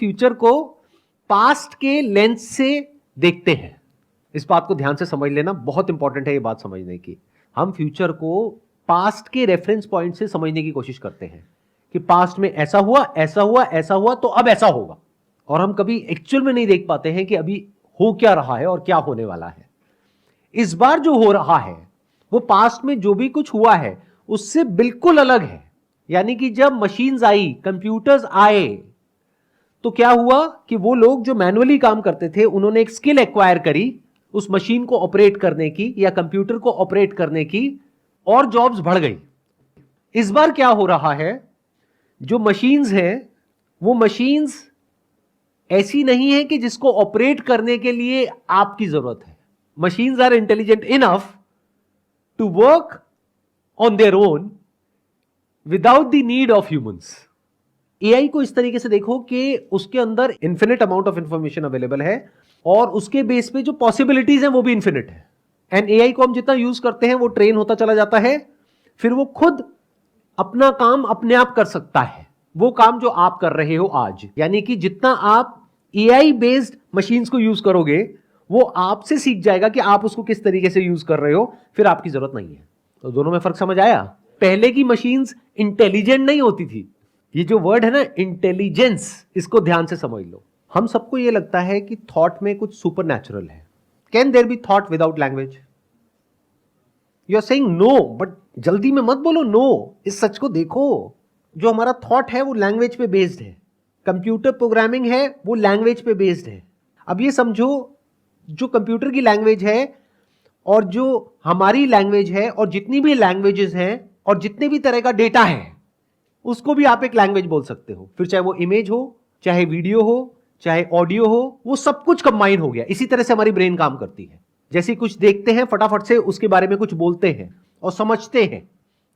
Future को past के lens से देखते हैं। इस बात को ध्यान से समझ लेना, बहुत इंपॉर्टेंट है ये बात समझने की। हम फ्यूचर को पास्ट के रेफरेंस पॉइंट से समझने की कोशिश करते हैं कि पास्ट में ऐसा हुआ, ऐसा हुआ, ऐसा हुआ, तो अब ऐसा होगा। और हम कभी एक्चुअल में नहीं देख पाते हैं कि अभी हो क्या रहा है और क्या होने वाला है। इस बार जो हो रहा है वो पास्ट में जो भी कुछ हुआ है उससे बिल्कुल अलग है। यानी कि जब मशीन्स आई, कंप्यूटर्स आए, तो क्या हुआ कि वो लोग जो मैनुअली काम करते थे उन्होंने एक स्किल एक्वायर करी उस मशीन को ऑपरेट करने की या कंप्यूटर को ऑपरेट करने की, और जॉब्स बढ़ गई। इस बार क्या हो रहा है, जो मशीन्स हैं वो मशीन्स ऐसी नहीं है कि जिसको ऑपरेट करने के लिए आपकी जरूरत है। Machines are intelligent enough to work on their own without the need of humans. AI को इस तरीके से देखो कि उसके अंदर infinite amount of information available है और उसके बेस पे जो पॉसिबिलिटीज हैं वो भी इन्फिनिट है। एंड एआई को हम जितना यूज करते हैं वो ट्रेन होता चला जाता है, फिर वो खुद अपना काम अपने आप कर सकता है, वो काम जो आप कर रहे हो आज। यानी कि जितना आप एआई बेस्ड मशीन्स को यूज करोगे वो आपसे सीख जाएगा कि आप उसको किस तरीके से यूज कर रहे हो, फिर आपकी जरूरत नहीं है। तो दोनों में फर्क समझ आया? पहले की मशीन्स इंटेलिजेंट नहीं होती थी। ये जो वर्ड है ना इंटेलिजेंस, इसको ध्यान से समझ लो। हम सबको ये लगता है कि थॉट में कुछ सुपर नेचुरल है। Can there be thought without language? You are saying no, but जल्दी में मत बोलो नो, इस सच को देखो। जो हमारा थॉट है वो लैंग्वेज पे बेस्ड है, कंप्यूटर प्रोग्रामिंग है वो लैंग्वेज पे बेस्ड है। अब ये समझो, जो कंप्यूटर की लैंग्वेज है और जो हमारी लैंग्वेज है और जितनी भी लैंग्वेजेस हैं और जितने भी तरह का डेटा है उसको भी आप एक लैंग्वेज बोल सकते हो। फिर चाहे वो इमेज हो, चाहे वीडियो हो, चाहे ऑडियो हो, वो सब कुछ कंबाइन हो गया। इसी तरह से हमारी ब्रेन काम करती है। जैसे कुछ देखते हैं फटाफट से उसके बारे में कुछ बोलते हैं और समझते हैं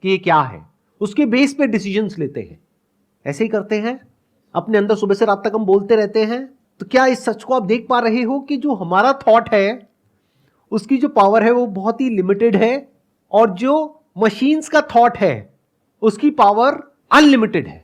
कि ये क्या है, उसके बेस पे डिसीजंस लेते हैं। ऐसे ही करते हैं अपने अंदर, सुबह से रात तक हम बोलते रहते हैं। तो क्या इस सच को आप देख पा रहे हो कि जो हमारा थॉट है उसकी जो पावर है वो बहुत ही लिमिटेड है और जो मशीन्स का थॉट है उसकी पावर अनलिमिटेड है।